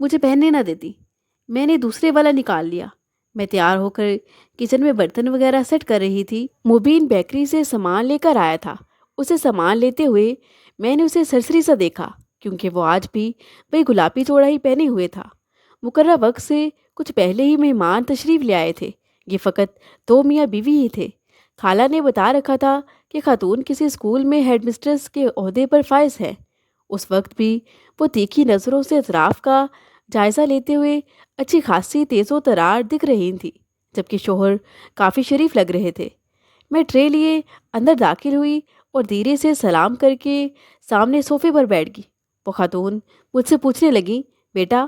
مجھے پہننے نہ دیتی۔ میں نے دوسرے والا نکال لیا۔ میں تیار ہو کر کچن میں برتن وغیرہ سیٹ کر رہی تھی۔ مبین بیکری سے سامان لے کر آیا تھا۔ اسے سامان لیتے ہوئے میں نے اسے سرسری سا دیکھا، کیونکہ وہ آج بھی وہی گلابی چوڑا ہی پہنے ہوئے تھا۔ مقررہ وقت سے کچھ پہلے ہی مہمان تشریف لے آئے تھے۔ یہ فقط دو میاں بیوی ہی تھے۔ خالہ نے بتا رکھا تھا کہ خاتون کسی اسکول میں ہیڈ مسٹریس کے عہدے پر فائز ہے۔ اس وقت بھی وہ تیکھی نظروں سے اطراف کا جائزہ لیتے ہوئے اچھی خاصی تیز و ترار دکھ رہی تھی، جبکہ شوہر کافی شریف لگ رہے تھے۔ میں ٹرے لیے اندر داخل ہوئی اور دھیرے سے سلام کر کے سامنے صوفے پر بیٹھ گئی۔ وہ خاتون مجھ سے پوچھنے لگی، بیٹا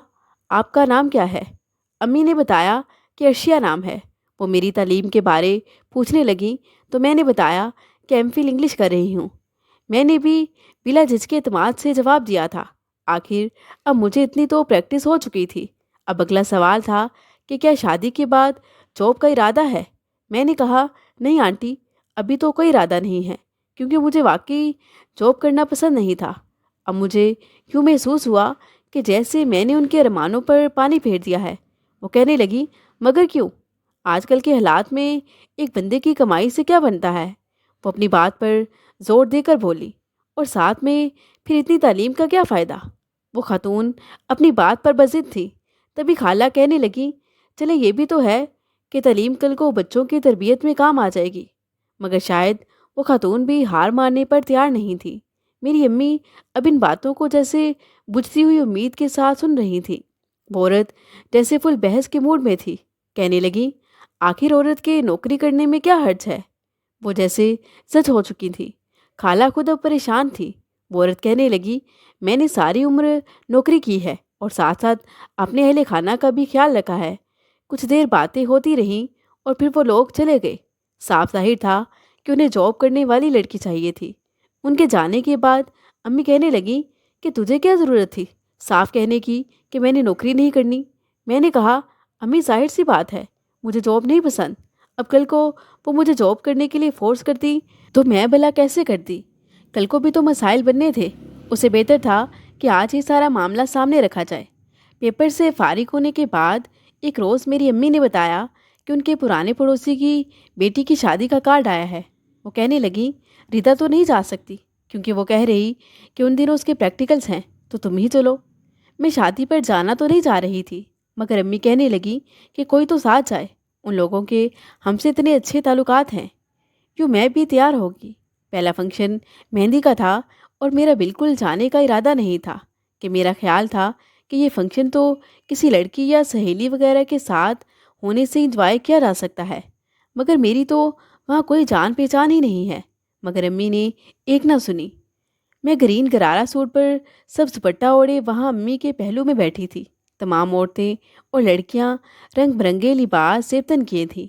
آپ کا نام کیا ہے؟ امی نے بتایا کہ ارشیا نام ہے۔ وہ میری تعلیم کے بارے پوچھنے لگیں تو میں نے بتایا کہ ایم فل انگلش کر رہی ہوں۔ میں نے بھی بلا جھجک اعتماد سے جواب دیا تھا۔ آخر اب مجھے اتنی تو پریکٹس ہو چکی تھی۔ اب اگلا سوال تھا کہ کیا شادی کے بعد جاب کا ارادہ ہے؟ میں نے کہا، نہیں آنٹی، ابھی تو کوئی ارادہ نہیں ہے، کیونکہ مجھے واقعی جاب کرنا پسند نہیں تھا۔ اب مجھے یوں محسوس ہوا کہ جیسے میں نے ان کے ارمانوں پر پانی پھیر دیا ہے۔ وہ کہنے لگی، مگر کیوں؟ آج کل کے حالات میں ایک بندے کی کمائی سے کیا بنتا ہے؟ وہ اپنی بات پر زور دے کر بولی، اور ساتھ میں پھر اتنی تعلیم کا کیا فائدہ؟ وہ خاتون اپنی بات پر بضد تھی۔ تبھی خالہ کہنے لگی، چلے یہ بھی تو ہے کہ تعلیم کل کو بچوں کی تربیت میں کام آ جائے گی۔ مگر شاید وہ خاتون بھی ہار ماننے پر تیار نہیں تھی۔ میری امی اب ان باتوں کو جیسے بجھتی ہوئی امید کے ساتھ سن رہی تھی۔ وہ عورت جیسے فل بحث کے موڈ میں تھی۔ کہنے لگی، آخر عورت کے نوکری کرنے میں کیا حرج ہے؟ وہ جیسے سچ ہو چکی تھی۔ خالہ خود اب پریشان تھی۔ وہ عورت کہنے لگی، میں نے ساری عمر نوکری کی ہے اور ساتھ ساتھ اپنے اہل خانہ کا بھی خیال رکھا ہے۔ کچھ دیر باتیں ہوتی رہیں اور پھر وہ لوگ چلے گئے۔ صاف ظاہر تھا کہ انہیں جاب کرنے والی لڑکی چاہیے تھی۔ ان کے جانے کے بعد امی کہنے لگیں کہ تجھے کیا ضرورت تھی صاف کہنے کی کہ میں نے نوکری نہیں کرنی؟ میں نے کہا، امی ظاہر سی بات ہے، مجھے جاب نہیں پسند۔ اب کل کو وہ مجھے جاب کرنے کے لیے فورس کرتی تو میں بھلا کیسے کرتی؟ کل کو بھی تو مسائل بننے تھے۔ اسے بہتر تھا کہ آج ہی سارا معاملہ سامنے رکھا جائے۔ پیپر سے فارغ ہونے کے بعد ایک روز میری امی نے بتایا کہ ان کے پرانے پڑوسی کی بیٹی کی شادی کا کارڈ آیا ہے۔ وہ کہنے لگیں، ریتا تو نہیں جا سکتی کیونکہ وہ کہہ رہی کہ ان دنوں اس کے پریکٹیکلز ہیں، تو تم ہی چلو۔ میں شادی پر جانا تو نہیں چاہ رہی تھی، مگر امی کہنے لگیں کہ کوئی تو ساتھ جائے، ان لوگوں کے ہم سے اتنے اچھے تعلقات ہیں۔ یوں میں بھی تیار ہوگی۔ پہلا فنکشن مہندی کا تھا اور میرا بالکل جانے کا ارادہ نہیں تھا، کہ میرا خیال تھا کہ یہ فنکشن تو کسی لڑکی یا سہیلی وغیرہ کے ساتھ ہونے سے انجوائے کیا جا سکتا ہے، مگر میری تو وہاں کوئی جان پہچان ہی نہیں ہے۔ مگر امی نے ایک نہ سنی۔ میں گرین گرارا سوٹ پر سب دوپٹہ اوڑھے وہاں امی کے پہلو میں بیٹھی تھی۔ تمام عورتیں اور لڑکیاں رنگ برنگے لباس زیبتن کیے تھیں۔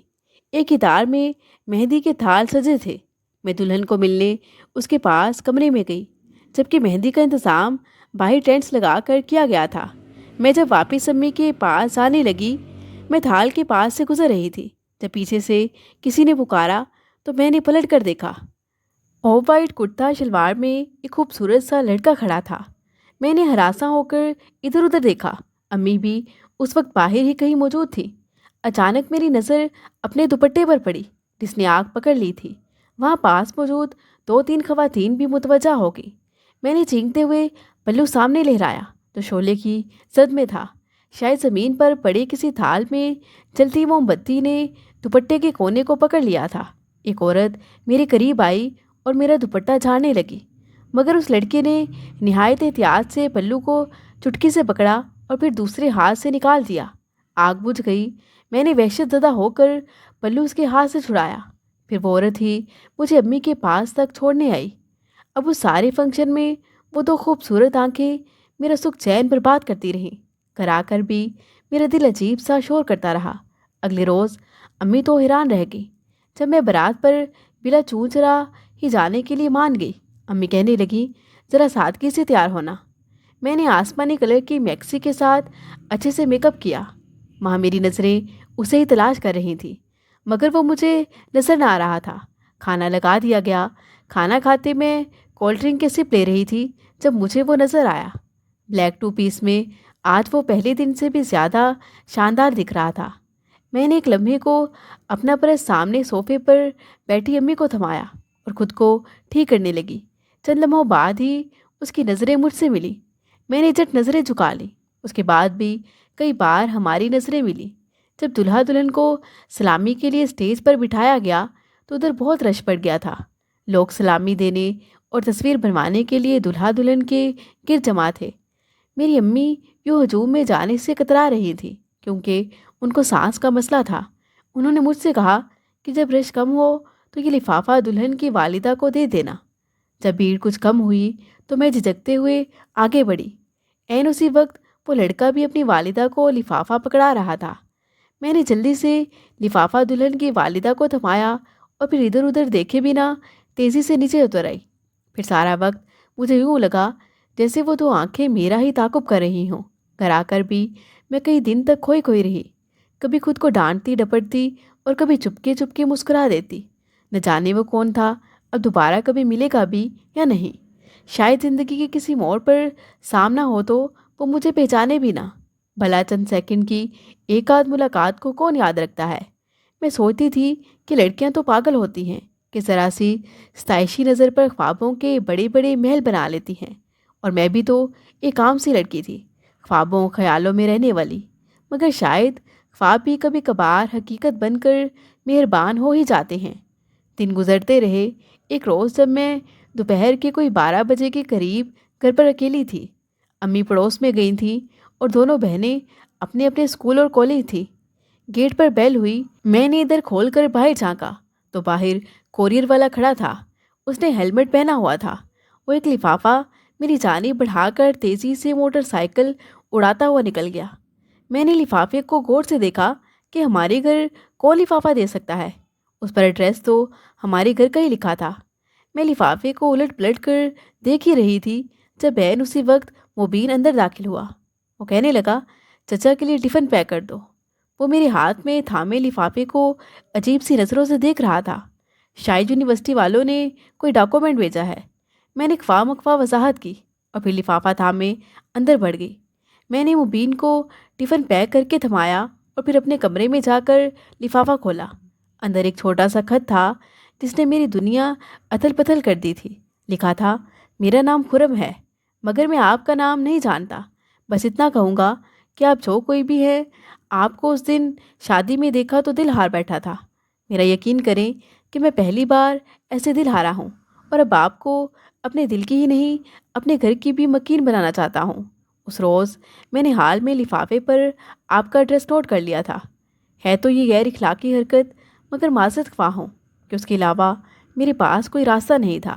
ایک اتار میں مہندی کے تھال سجے تھے۔ میں دلہن کو ملنے اس کے پاس کمرے میں گئی، جبکہ مہندی کا انتظام باہر ٹینٹس لگا کر کیا گیا تھا۔ میں جب واپس امی کے پاس آنے لگی، میں تھال کے پاس سے گزر رہی تھی جب پیچھے سے کسی نے پکارا تو میں نے پلٹ کر دیکھا۔ آف وائٹ کرتا شلوار میں ایک خوبصورت سا لڑکا کھڑا تھا۔ میں نے ہراساں ہو کر ادھر ادھر دیکھا۔ امی بھی اس وقت باہر ہی کہیں موجود تھی۔ اچانک میری نظر اپنے دوپٹے پر پڑی جس نے آگ پکڑ لی تھی۔ وہاں پاس موجود دو تین خواتین بھی متوجہ ہو گئی۔ میں نے چینکتے ہوئے پلو سامنے لہرایا تو شعلے کی زد میں تھا۔ شاید زمین پر پڑے کسی تھال میں جلتی موم بتی نے دوپٹے کے کونے کو پکڑ لیا تھا۔ ایک عورت میرے قریب آئی اور میرا دوپٹہ جھاڑنے لگی، مگر اس لڑکے نے نہایت احتیاط سے پلو کو چٹکی سے پکڑا اور پھر دوسرے ہاتھ سے نکال دیا۔ آگ بجھ گئی۔ میں نے وحشت زدہ ہو کر پلو اس کے ہاتھ سے چھڑایا۔ پھر وہ عورت ہی مجھے امی کے پاس تک چھوڑنے آئی۔ اب اس سارے فنکشن میں وہ دو خوبصورت آنکھیں میرا سکھ چین برباد کرتی رہیں۔ کرا کر بھی میرا دل عجیب سا شور کرتا رہا۔ اگلے روز امی تو حیران رہ گئی جب میں بارات پر بلا چوں چرا ہی جانے کے لیے مان گئی۔ امی کہنے لگی، ذرا سادگی سے تیار ہونا۔ میں نے آسمانی کلر کی میکسی کے ساتھ اچھے سے میک اپ کیا۔ وہاں میری نظریں اسے ہی تلاش کر رہی تھیں، مگر وہ مجھے نظر نہ آ رہا تھا۔ کھانا لگا دیا گیا۔ کھانا کھاتے میں کولڈ ڈرنک کے سپ لے رہی تھی جب مجھے وہ نظر آیا۔ بلیک ٹو پیس میں آج وہ پہلے دن سے بھی زیادہ شاندار دکھ رہا تھا۔ میں نے ایک لمحے کو اپنا پرس سامنے صوفے پر بیٹھی امی کو تھمایا اور خود کو ٹھیک کرنے لگی۔ چند لمحوں بعد ہی اس کی نظریں مجھ سے ملی۔ میں نے جھٹ نظریں جھکا لی۔ اس کے بعد بھی کئی بار ہماری نظریں ملی۔ جب دلہا دلہن کو سلامی کے لیے اسٹیج پر بٹھایا گیا تو ادھر بہت رش پڑ گیا تھا۔ لوگ سلامی دینے اور تصویر بنوانے کے لیے دلہا دلہن کے گرد جمع تھے۔ میری امی یوں ہجوم میں جانے سے کترا رہی تھی کیونکہ ان کو سانس کا مسئلہ تھا۔ انہوں نے مجھ سے کہا کہ جب رش کم ہو تو یہ لفافہ دلہن کی والدہ کو دے دینا۔ جب بھیڑ کچھ کم ہوئی تو میں جھجکتے ہوئے آگے بڑھی۔ عین اسی وقت وہ لڑکا بھی اپنی والدہ کو لفافہ پکڑا رہا تھا۔ میں نے جلدی سے لفافہ دلہن کی والدہ کو تھمایا اور پھر ادھر ادھر دیکھے بنا تیزی سے نیچے اتر آئی۔ پھر سارا وقت مجھے یوں لگا جیسے وہ دو آنکھیں میرا ہی تعاقب کر رہی ہوں۔ گھر آ کر بھی میں کئی دن تک کھوئی کھوئی رہی، کبھی خود کو ڈانٹتی ڈپٹتی اور کبھی چپکے چپکے مسکرا دیتی۔ نہ جانے وہ کون تھا، اب دوبارہ کبھی ملے گا بھی یا نہیں۔ شاید زندگی کے کسی موڑ پر سامنا ہو تو وہ مجھے پہچانے بھی نہ۔ بھلا چند سیکنڈ کی ایک آدھ ملاقات کو کون یاد رکھتا ہے؟ میں سوچتی تھی کہ لڑکیاں تو پاگل ہوتی ہیں کہ ذرا سی ستائشی نظر پر خوابوں کے بڑے بڑے محل بنا لیتی ہیں، اور میں بھی تو ایک عام سی لڑکی تھی، خوابوں خیالوں میں رہنے والی۔ مگر شاید خواب بھی کبھی کبھار حقیقت بن کر مہربان ہو ہی جاتے ہیں۔ دن گزرتے رہے۔ ایک روز جب میں دوپہر کے کوئی 12 بجے کے قریب گھر پر اکیلی تھی، امی پڑوس میں گئی تھیں اور دونوں بہنیں اپنے اپنے اسکول اور کالج تھیں۔ گیٹ پر بیل ہوئی۔ میں نے ادھر کھول کر باہر جھانکا تو باہر کوریئر والا کھڑا تھا۔ اس نے ہیلمٹ پہنا ہوا تھا۔ وہ ایک لفافہ میری جانب بڑھا کر تیزی سے موٹر سائیکل اڑاتا ہوا نکل گیا۔ میں نے لفافے کو غور سے دیکھا کہ ہمارے گھر کون لفافہ دے سکتا ہے؟ اس پر ایڈریس تو ہمارے گھر کا ہی لکھا تھا۔ میں لفافے کو الٹ پلٹ کر دیکھ ہی رہی تھی جب بہن اسی وقت مبین اندر داخل ہوا۔ وہ کہنے لگا، چچا کے لیے ٹفن پیک کر دو۔ وہ میرے ہاتھ میں تھامے لفافے کو عجیب سی نظروں سے دیکھ رہا تھا۔ شاید یونیورسٹی والوں نے کوئی ڈاکومنٹ بھیجا ہے۔ میں نے خواہ مخواہ وضاحت کی اور پھر لفافہ تھامے اندر بڑھ گئی۔ میں نے مبین کو ٹفن پیک کر کے تھمایا اور پھر اپنے کمرے میں جا کر لفافہ کھولا۔ اندر ایک چھوٹا سا خط تھا جس نے میری دنیا اتھل پتھل کر دی تھی۔ لکھا تھا، میرا نام خرم ہے مگر میں آپ کا نام نہیں جانتا۔ بس اتنا کہوں گا کہ آپ جو کوئی بھی ہے، آپ کو اس دن شادی میں دیکھا تو دل ہار بیٹھا تھا۔ میرا یقین کریں کہ میں پہلی بار ایسے دل ہارا ہوں، اور اب آپ کو اپنے دل کی ہی نہیں اپنے گھر کی بھی مکین بنانا چاہتا ہوں۔ اس روز میں نے حال میں لفافے پر آپ کا ایڈریس نوٹ کر لیا تھا۔ ہے تو یہ غیر اخلاقی حرکت، مگر معذرت خواہ ہوں کہ اس کے علاوہ میرے پاس کوئی راستہ نہیں تھا۔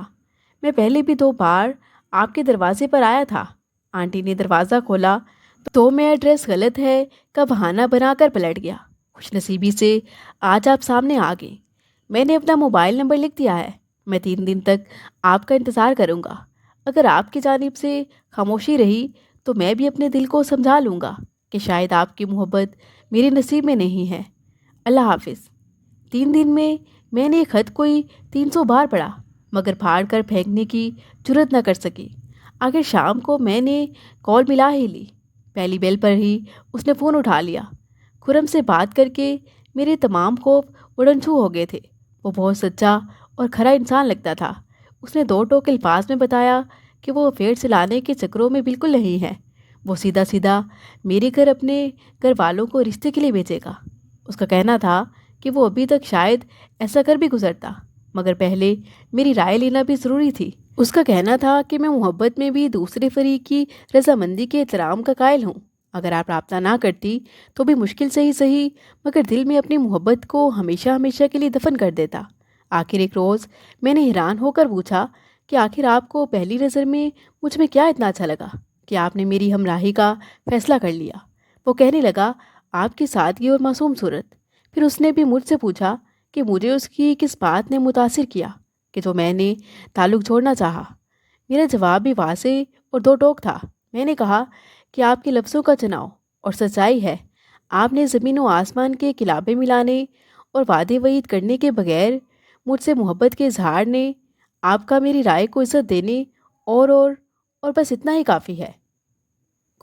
میں پہلے بھی 2 بار آپ کے دروازے پر آیا تھا۔ آنٹی نے دروازہ کھولا تو میں ایڈریس غلط ہے کا بہانہ بنا کر پلٹ گیا۔ خوش نصیبی سے آج آپ سامنے آ گئے۔ میں نے اپنا موبائل نمبر لکھ دیا ہے۔ میں 3 دن تک آپ کا انتظار کروں گا۔ اگر آپ کی جانب سے خاموشی رہی تو میں بھی اپنے دل کو سمجھا لوں گا کہ شاید آپ کی محبت میرے نصیب میں نہیں ہے۔ اللہ حافظ۔ 3 دن میں نے یہ خط کوئی 300 بار پڑھا مگر پھاڑ کر پھینکنے کی جرت نہ کر سکی۔ آخر شام کو میں نے کال ملا ہی لی۔ پہلی بیل پر ہی اس نے فون اٹھا لیا۔ خرم سے بات کر کے میرے تمام خوف اڑن چھو ہو گئے تھے۔ وہ بہت سچا اور کھرا انسان لگتا تھا۔ اس نے 2 ٹوک الفاظ میں بتایا کہ وہ افیئر چلانے کے چکروں میں بالکل نہیں ہے۔ وہ سیدھا سیدھا میرے گھر اپنے گھر والوں کو رشتے کے لیے بھیجے گا۔ اس کا کہنا تھا کہ وہ ابھی تک شاید ایسا کر بھی گزرتا، مگر پہلے میری رائے لینا بھی ضروری تھی۔ اس کا کہنا تھا کہ میں محبت میں بھی دوسرے فریق کی رضامندی کے احترام کا قائل ہوں۔ اگر آپ رابطہ نہ کرتی تو بھی مشکل سے ہی صحیح مگر دل میں اپنی محبت کو ہمیشہ ہمیشہ کے لیے دفن کر دیتا۔ آخر ایک روز میں نے حیران ہو کر پوچھا کہ آخر آپ کو پہلی نظر میں مجھ میں کیا اتنا اچھا لگا کہ آپ نے میری ہمراہی کا فیصلہ کر لیا؟ وہ کہنے لگا، آپ کی سادگی اور معصوم صورت۔ پھر اس نے بھی مجھ سے پوچھا کہ مجھے اس کی کس بات نے متاثر کیا کہ جو میں نے تعلق چھوڑنا چاہا۔ میرا جواب بھی واضح اور 2 ٹوک تھا۔ میں نے کہا کہ آپ کے لفظوں کا چناؤ اور سچائی ہے۔ آپ نے زمین و آسمان کے کلابے ملانے اور وعدے وعید کرنے کے بغیر مجھ سے محبت کے اظہار نے آپ کا میری رائے کو عزت دینے اور بس اتنا ہی کافی ہے۔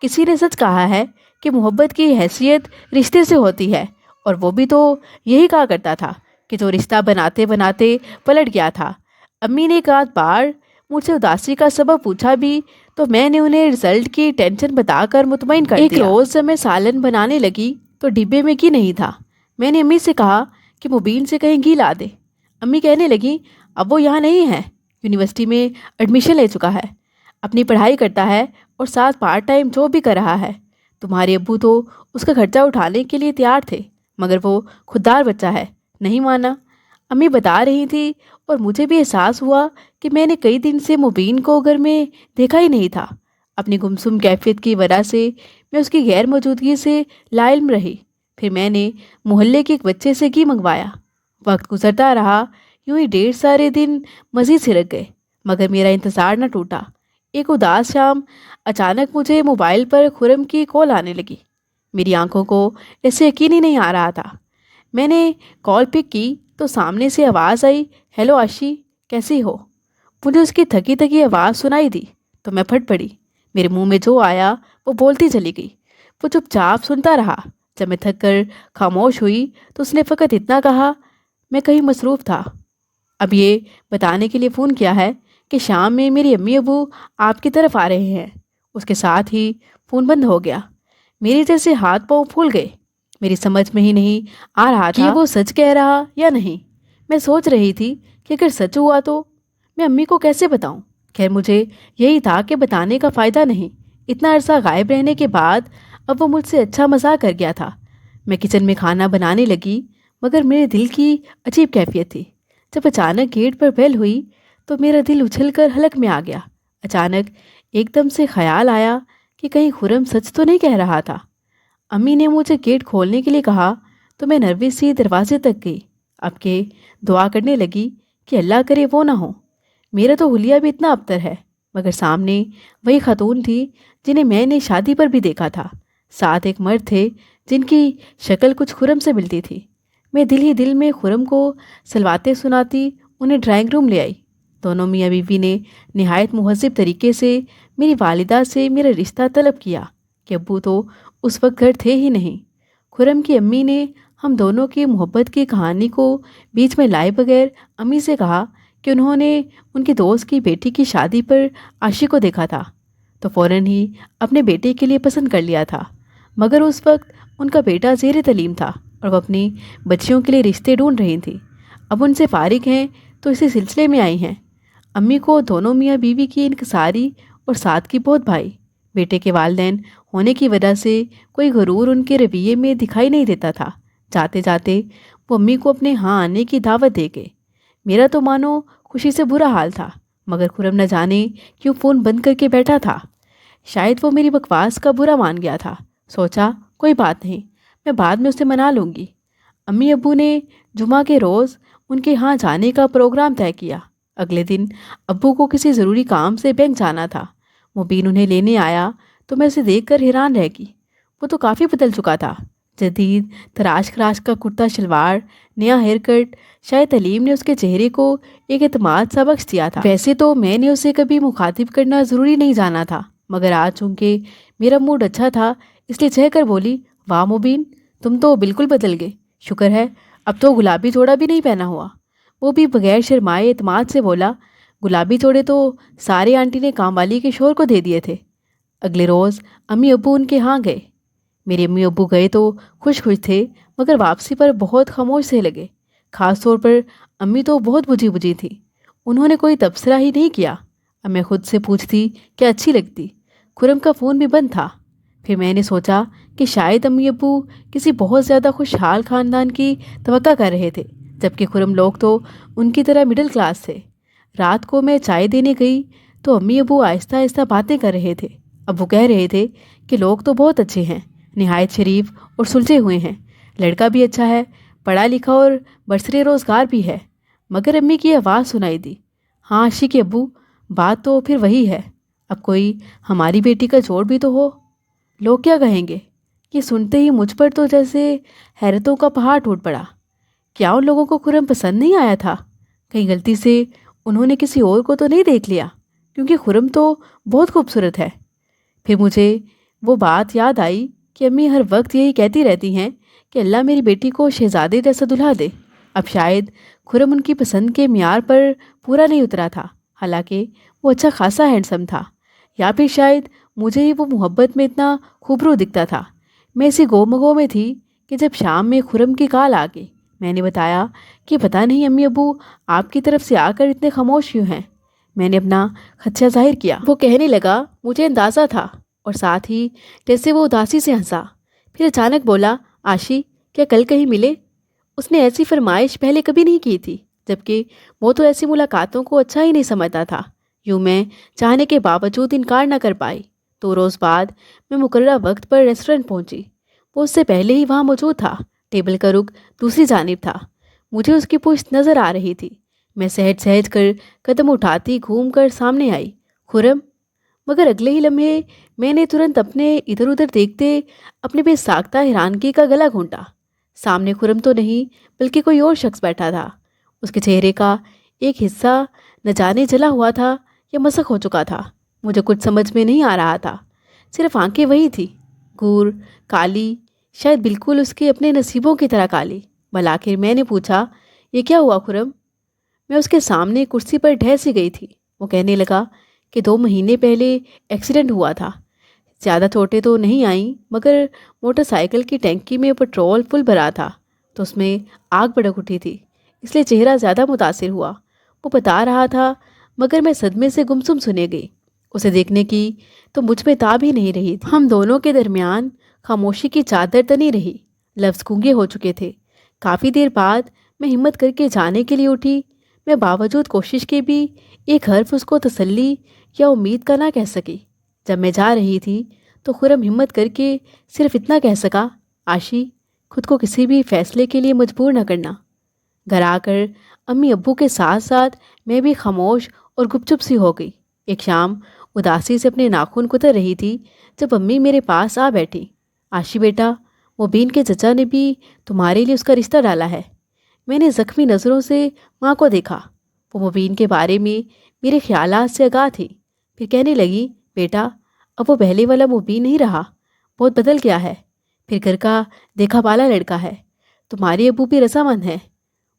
کسی نے سچ کہا ہے کہ محبت کی حیثیت رشتے سے ہوتی ہے، اور وہ بھی تو یہی کہا کرتا تھا کہ جو رشتہ بناتے بناتے پلٹ گیا تھا۔ امی نے ایک آدھ بار مجھ سے اداسی کا سبب پوچھا بھی تو میں نے انہیں رزلٹ کی ٹینشن بتا کر مطمئن کر دیا۔ ایک روز جب میں سالن بنانے لگی تو ڈبے میں گھی نہیں تھا۔ میں نے امی سے کہا کہ مبین سے کہیں گھی لا دے۔ امی کہنے لگی اب وہ یہاں نہیں ہے، یونیورسٹی میں ایڈمیشن لے چکا ہے، اپنی پڑھائی کرتا ہے اور ساتھ پارٹ ٹائم جاب بھی کر رہا ہے۔ تمہارے ابو تو اس کا خرچہ اٹھانے کے لیے تیار تھے، مگر وہ خوددار بچہ ہے، نہیں مانا۔ امی بتا رہی تھی اور مجھے بھی احساس ہوا کہ میں نے کئی دن سے مبین کو گھر میں دیکھا ہی نہیں تھا۔ اپنی گمسم کیفیت کی وجہ سے میں اس کی غیر موجودگی سے لا علم رہی۔ پھر میں نے محلے کے ایک بچے سے گھی منگوایا۔ وقت گزرتا رہا، یوں ہی ڈھیر سارے دن مزید سرک گئے، مگر میرا انتظار نہ ٹوٹا۔ ایک اداس شام اچانک مجھے موبائل پر خرم کی کال آنے لگی۔ میری آنکھوں کو ایسے یقین ہی نہیں آ رہا تھا۔ میں نے کال پک کی تو سامنے سے آواز آئی، ہیلو عاشی، کیسی ہو؟ مجھے اس کی تھکی تھکی آواز سنائی دی تو میں پھٹ پڑی۔ میرے منہ میں جو آیا وہ بولتی چلی گئی۔ وہ چپ چاپ سنتا رہا۔ جب میں تھک کر خاموش ہوئی تو اس نے فقط اتنا کہا، میں کہیں مصروف تھا۔ اب یہ بتانے کے لیے فون کیا ہے کہ شام میں میری امی ابو آپ کی طرف آ رہے ہیں۔ اس کے ساتھ ہی فون بند ہو گیا۔ میرے جیسے ہاتھ پاؤں پھول گئے۔ میری سمجھ میں ہی نہیں آ رہا تھا کہ وہ سچ کہہ رہا یا نہیں۔ میں سوچ رہی تھی کہ اگر سچ ہوا تو میں امی کو کیسے بتاؤں۔ خیر مجھے یہی تھا کہ بتانے کا فائدہ نہیں۔ اتنا عرصہ غائب رہنے کے بعد اب وہ مجھ سے اچھا مذاق کر گیا تھا۔ میں کچن میں کھانا بنانے لگی، مگر میرے دل کی عجیب کیفیت تھی۔ جب اچانک گیٹ پر بیل ہوئی تو میرا دل اچھل کر حلق میں آ گیا۔ اچانک ایک دم سے خیال آیا کہ کہیں خرم سچ تو نہیں کہہ رہا تھا۔ امی نے مجھے گیٹ کھولنے کے لیے کہا تو میں نروس سی دروازے تک گئی۔ اب کے دعا کرنے لگی کہ اللہ کرے وہ نہ ہو۔ میرا تو حلیہ بھی اتنا ابتر ہے، مگر سامنے وہی خاتون تھی جنہیں میں نے شادی پر بھی دیکھا تھا۔ ساتھ ایک مرد تھے جن کی شکل کچھ خرم سے ملتی تھی۔ میں دل ہی دل میں خرم کو سلواتے سناتی انہیں ڈرائنگ روم لے آئی۔ دونوں میاں بیوی نے نہایت مہذب طریقے سے میری والدہ سے میرا رشتہ طلب کیا کہ ابو تو اس وقت گھر تھے ہی نہیں۔ خرم کی امی نے ہم دونوں کی محبت کی کہانی کو بیچ میں لائے بغیر امی سے کہا کہ انہوں نے ان کی دوست کی بیٹی کی شادی پر عاشق کو دیکھا تھا تو فوراً ہی اپنے بیٹے کے لیے پسند کر لیا تھا، مگر اس وقت ان کا بیٹا زیر تعلیم تھا اور وہ اپنی بچیوں کے لیے رشتے ڈھونڈ رہی تھیں۔ اب ان سے فارغ ہیں تو اسی سلسلے میں آئی ہیں۔ امی کو دونوں میاں بیوی کی انکساری اور سادگی بہت بھائی۔ بیٹے کے والدین ہونے کی وجہ سے کوئی غرور ان کے رویے میں دکھائی نہیں دیتا تھا۔ جاتے جاتے وہ امی کو اپنے ہاں آنے کی دعوت دے گئے۔ میرا تو مانو خوشی سے برا حال تھا، مگر خرم نہ جانے کیوں فون بند کر کے بیٹھا تھا۔ شاید وہ میری بکواس کا برا مان گیا تھا۔ سوچا کوئی بات نہیں، میں بعد میں اسے منا لوں گی۔ امی ابو نے جمعہ کے روز ان کے ہاں جانے کا پروگرام طے کیا۔ اگلے دن ابو کو کسی ضروری کام سے بینک جانا تھا۔ مبین انہیں لینے آیا تو میں اسے دیکھ کر حیران رہ گئی۔ وہ تو کافی بدل چکا تھا۔ جدید تراش خراش کا کرتا شلوار، نیا ہیئر کٹ، شاید تعلیم نے اس کے چہرے کو ایک اعتماد سا بخش دیا تھا۔ ویسے تو میں نے اسے کبھی مخاطب کرنا ضروری نہیں جانا تھا، مگر آج چونکہ میرا موڈ اچھا تھا اس لیے چہ کر بولی، واہ مبین، تم تو بالکل بدل گئے، شکر ہے اب تو گلابی جوڑا بھی نہیں پہنا ہوا۔ وہ بھی بغیر شرمائے اعتماد سے بولا، گلابی جوڑے تو سارے آنٹی نے کام والی کے شوہر کو دے دیے تھے۔ اگلے روز امی ابو ان کے ہاں گئے۔ میرے امی ابو گئے تو خوش خوش تھے، مگر واپسی پر بہت خاموش سے لگے۔ خاص طور پر امی تو بہت بجھی بجھی تھی۔ انہوں نے کوئی تبصرہ ہی نہیں کیا۔ اب میں خود سے پوچھتی کہ اچھی لگتی۔ خرم کا فون بھی بند تھا۔ پھر میں نے سوچا کہ شاید امی ابو کسی بہت زیادہ خوشحال خاندان کی توقع کر رہے تھے، جبکہ خرم لوگ تو ان کی طرح مڈل کلاس تھے۔ رات کو میں چائے دینے گئی تو امی ابو آہستہ آہستہ باتیں کر رہے تھے۔ ابو کہہ رہے تھے کہ لوگ تو بہت اچھے ہیں، نہایت شریف اور سلجھے ہوئے ہیں، لڑکا بھی اچھا ہے، پڑھا لکھا اور برسر روزگار بھی ہے۔ مگر امی کی آواز سنائی دی، ہاں عاشق ابو، بات تو پھر وہی ہے، اب کوئی ہماری بیٹی کا جوڑ بھی تو ہو۔ لوگ کیا کہیں گے؟ یہ سنتے ہی مجھ پر تو جیسے حیرتوں کا پہاڑ ٹوٹ پڑا۔ کیا ان لوگوں کو خرم پسند نہیں آیا تھا؟ کہیں غلطی سے انہوں نے کسی اور کو تو نہیں دیکھ لیا، کیونکہ خرم تو بہت خوبصورت ہے۔ پھر مجھے وہ بات یاد آئی کہ امی ہر وقت یہی کہتی رہتی ہیں کہ اللہ میری بیٹی کو شہزادے جیسا دلہا دے۔ اب شاید خرم ان کی پسند کے معیار پر پورا نہیں اترا تھا، حالانکہ وہ اچھا خاصا ہینڈسم تھا، یا پھر شاید مجھے ہی وہ محبت میں اتنا خوبرو دکھتا تھا۔ میں اسی گومگو میں تھی کہ جب شام میں خرم کی کال آ گئی۔ میں نے بتایا کہ پتہ نہیں امی ابو آپ کی طرف سے آ کر اتنے خاموش کیوں ہیں۔ میں نے اپنا خدشہ ظاہر کیا۔ وہ کہنے لگا مجھے اندازہ تھا، اور ساتھ ہی جیسے وہ اداسی سے ہنسا۔ پھر اچانک بولا، آشی کیا کل کہیں ملے؟ اس نے ایسی فرمائش پہلے کبھی نہیں کی تھی، جبکہ وہ تو ایسی ملاقاتوں کو اچھا ہی نہیں سمجھتا تھا۔ یوں میں چاہنے کے باوجود انکار نہ کر پائی۔ 2 روز بعد میں مقررہ وقت پر ریسٹورنٹ پہنچی۔ وہ اس سے پہلے ہی وہاں موجود تھا۔ ٹیبل کا رخ دوسری جانب تھا۔ مجھے اس کی پشت نظر آ رہی تھی۔ میں سہج سہج کر قدم اٹھاتی گھوم کر سامنے آئی، خرم! مگر اگلے ہی لمحے میں نے ترنت اپنے ادھر ادھر دیکھتے اپنے بے ساختہ حیرانگی کا گلا گھونٹا۔ سامنے خرم تو نہیں بلکہ کوئی اور شخص بیٹھا تھا۔ اس کے چہرے کا ایک حصہ نہ جانے جلا ہوا تھا یا مسخ ہو چکا تھا۔ مجھے کچھ سمجھ میں نہیں آ رہا تھا، صرف آنکھیں وہی تھی، گور کالی، شاید بالکل اس کے اپنے نصیبوں کی طرح کالی۔ بالآخر میں نے پوچھا، یہ کیا ہوا خرم؟ میں اس کے سامنے کرسی پر ڈھہ سی گئی تھی۔ وہ کہنے لگا کہ 2 مہینے پہلے ایکسیڈنٹ ہوا تھا۔ زیادہ چوٹیں تو نہیں آئیں، مگر موٹر سائیکل کی ٹینکی میں پٹرول فل بھرا تھا تو اس میں آگ بھڑک اٹھی تھی، اس لیے چہرہ زیادہ متاثر ہوا۔ وہ بتا رہا تھا، مگر میں صدمے سے گمسم سنے گئی۔ اسے دیکھنے کی تو مجھ میں تاب ہی نہیں رہی تھی۔ ہم دونوں کے درمیان خاموشی کی چادر تنی رہی، لفظ گونگے ہو چکے تھے۔ کافی دیر بعد میں ہمت کر کے جانے کے لیے اٹھی۔ میں باوجود کوشش کے بھی ایک حرف اس کو تسلی یا امید کا نہ کہہ سکی۔ جب میں جا رہی تھی تو خرم ہمت کر کے صرف اتنا کہہ سکا، آشی خود کو کسی بھی فیصلے کے لیے مجبور نہ کرنا۔ گھر آ کر امی ابو کے ساتھ ساتھ میں بھی خاموش اور گپ چپ سی ہو گئی۔ ایک شام اداسی سے اپنے ناخن کتر رہی تھی جب امی میرے پاس آ بیٹھی۔ آشی بیٹا، مبین کے چچا نے بھی تمہارے لیے اس کا رشتہ ڈالا ہے۔ میں نے زخمی نظروں سے ماں کو دیکھا۔ وہ مبین کے بارے میں میرے خیالات سے آگاہ تھی۔ پھر کہنے لگی، بیٹا اب وہ پہلے والا مبین نہیں رہا، بہت بدل گیا ہے۔ پھر گھر کا دیکھا بالا لڑکا ہے۔ تمہارے ابو بھی رضامند ہیں۔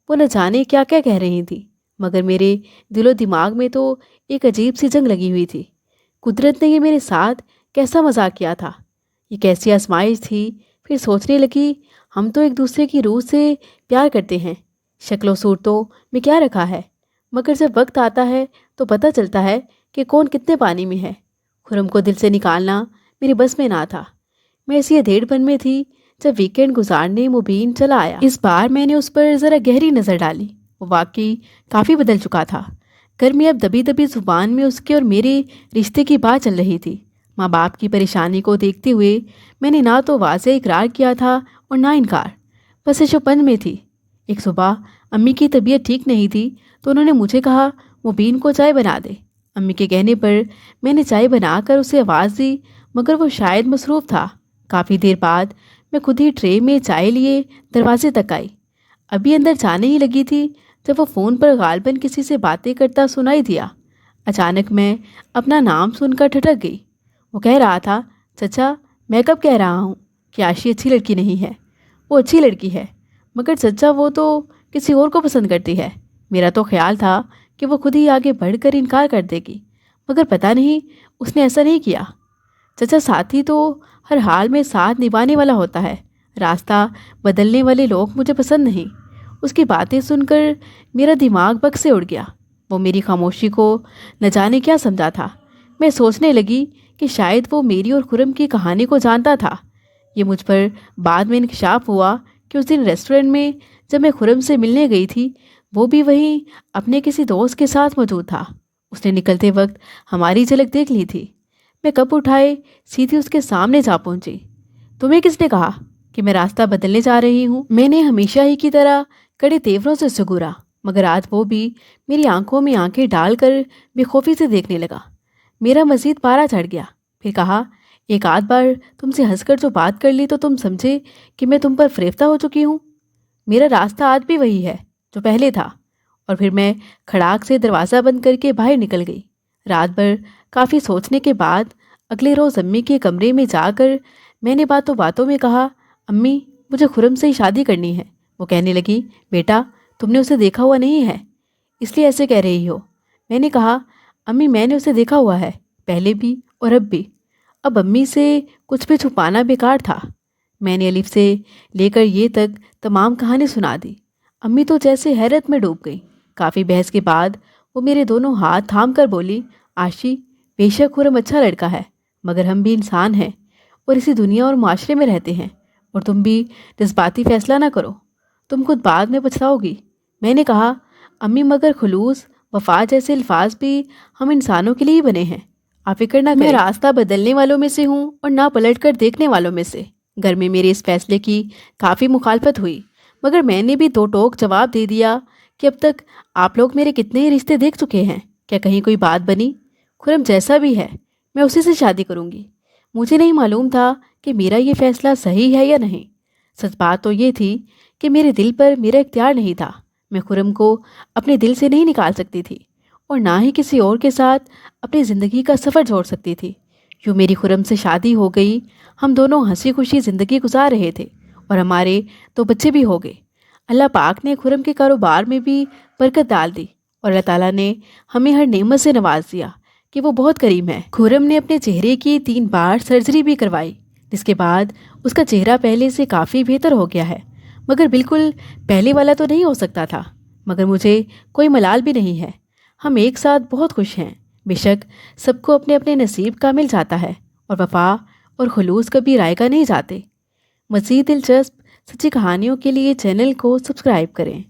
وہ نہ جانے کیا کیا کہہ رہی تھی، مگر میرے دل و دماغ میں تو ایک عجیب سی جنگ لگی ہوئی تھی۔ قدرت نے یہ میرے ساتھ کیسا مذاق کیا تھا؟ یہ کیسی آزمائش تھی؟ پھر سوچنے لگی، ہم تو ایک دوسرے کی روح سے پیار کرتے ہیں، شکل و صورتوں میں کیا رکھا ہے، مگر جب وقت آتا ہے تو پتہ چلتا ہے کہ کون کتنے پانی میں ہے۔ خرم کو دل سے نکالنا میری بس میں نہ تھا۔ میں اسی ادھیڑ پن میں تھی جب ویکینڈ گزارنے مبین چلا آیا۔ اس بار میں نے اس پر ذرا گہری نظر ڈالی۔ وہ واقعی کافی بدل چکا تھا۔ گھر میں اب دبی دبی زبان میں اس کے اور میرے رشتے کی بات چل رہی تھی۔ ماں باپ کی پریشانی کو دیکھتے ہوئے میں نے نہ تو واضح اقرار کیا تھا اور نہ انکار، بس پن میں تھی۔ ایک صبح امی کی طبیعت ٹھیک نہیں تھی تو انہوں نے مجھے کہا، مبین کو چائے بنا دے۔ امی کے کہنے پر میں نے چائے بنا کر اسے آواز دی، مگر وہ شاید مصروف تھا۔ کافی دیر بعد میں خود ہی ٹرے میں چائے لیے دروازے تک آئی۔ ابھی اندر جانے ہی لگی تھی جب وہ فون پر غالباً کسی سے باتیں کرتا سنائی دیا۔ اچانک میں اپنا نام سن کر ٹھٹک گئی۔ وہ کہہ رہا تھا، چچا میں کب کہہ رہا ہوں کہ آشی اچھی لڑکی نہیں ہے؟ وہ اچھی لڑکی ہے، مگر چچا وہ تو کسی اور کو پسند کرتی ہے۔ میرا تو خیال تھا کہ وہ خود ہی آگے بڑھ کر انکار کر دے گی، مگر پتہ نہیں اس نے ایسا نہیں کیا۔ چچا ساتھی تو ہر حال میں ساتھ نبھانے والا ہوتا ہے، راستہ بدلنے والے لوگ مجھے پسند نہیں۔ اس کی باتیں سن کر میرا دماغ بگ سے اڑ گیا۔ وہ میری خاموشی کو نہ جانے کیا سمجھا تھا۔ میں سوچنے لگی کہ شاید وہ میری اور خرم کی کہانی کو جانتا تھا۔ یہ مجھ پر بعد میں انکشاف ہوا کہ اس دن ریسٹورنٹ میں جب میں خرم سے ملنے گئی تھی، وہ بھی وہیں اپنے کسی دوست کے ساتھ موجود تھا۔ اس نے نکلتے وقت ہماری جھلک دیکھ لی تھی۔ میں کپ اٹھائے سیدھی اس کے سامنے جا پہنچی۔ تمہیں کس نے کہا کہ میں راستہ بدلنے جا رہی ہوں؟ میں نے ہمیشہ ہی کی طرح کڑے تیوروں سے سگورا، مگر آج وہ بھی میری آنکھوں میں آنکھیں ڈال کر بے خوفی سے دیکھنے لگا۔ میرا مزید پارا چڑھ گیا۔ پھر کہا، ایک آدھ بار تم سے ہنس کر جو بات کر لی تو تم سمجھے کہ میں تم پر فریفتہ ہو چکی ہوں؟ میرا راستہ آج بھی وہی ہے جو پہلے تھا۔ اور پھر میں کھڑاک سے دروازہ بند کر کے باہر نکل گئی۔ رات بھر کافی سوچنے کے بعد اگلے روز امی کے کمرے میں جا کر میں نے باتوں باتوں میں کہا، امی مجھے خرم سے ہی شادی کرنی ہے۔ وہ کہنے لگی، بیٹا تم نے اسے دیکھا ہوا نہیں ہے اس لیے ایسے کہہ رہی ہو۔ میں نے کہا، امی میں نے اسے دیکھا ہوا ہے، پہلے بھی اور اب بھی۔ اب امی سے کچھ بھی چھپانا بیکار تھا۔ میں نے الف سے لے کر یہ تک تمام کہانی سنا دی۔ امی تو جیسے حیرت میں ڈوب گئی۔ کافی بحث کے بعد وہ میرے دونوں ہاتھ تھام کر بولی، آشی بے شک خرم اچھا لڑکا ہے، مگر ہم بھی انسان ہیں اور اسی دنیا اور معاشرے میں رہتے ہیں، اور تم بھی جذباتی فیصلہ نہ کرو، تم خود بعد میں پچھتاؤ گی۔ میں نے کہا، امی مگر خلوص وفا جیسے الفاظ بھی ہم انسانوں کے لیے ہی بنے ہیں، آپ فکر نہ کریں۔ میں راستہ بدلنے والوں میں سے ہوں اور نہ پلٹ کر دیکھنے والوں میں سے۔ گھر میں میرے اس فیصلے کی کافی مخالفت ہوئی، مگر میں نے بھی دو ٹوک جواب دے دیا کہ اب تک آپ لوگ میرے کتنے ہی رشتے دیکھ چکے ہیں، کیا کہیں کوئی بات بنی؟ خرم جیسا بھی ہے میں اسی سے شادی کروں گی۔ مجھے نہیں معلوم تھا کہ میرا یہ فیصلہ صحیح ہے یا نہیں۔ سچ بات تو یہ تھی کہ میرے دل پر میرا اختیار نہیں تھا۔ میں خرم کو اپنے دل سے نہیں نکال سکتی تھی اور نہ ہی کسی اور کے ساتھ اپنی زندگی کا سفر جوڑ سکتی تھی۔ یوں میری خرم سے شادی ہو گئی، ہم دونوں ہنسی خوشی زندگی گزار رہے تھے اور ہمارے 2 بچے بھی ہو گئے۔ اللہ پاک نے خرم کے کاروبار میں بھی برکت ڈال دی اور اللہ تعالیٰ نے ہمیں ہر نعمت سے نواز دیا کہ وہ بہت کریم ہے۔ خرم نے اپنے چہرے کی 3 بار سرجری بھی کروائی، جس کے بعد اس کا چہرہ پہلے سے کافی بہتر ہو گیا ہے، مگر بالکل پہلے والا تو نہیں ہو سکتا تھا۔ مگر مجھے کوئی ملال بھی نہیں ہے، ہم ایک ساتھ بہت خوش ہیں۔ بے شک سب کو اپنے اپنے نصیب کا مل جاتا ہے اور وفا اور خلوص کبھی رائے کا نہیں جاتے۔ مزید دلچسپ سچی کہانیوں کے لیے چینل کو سبسکرائب کریں۔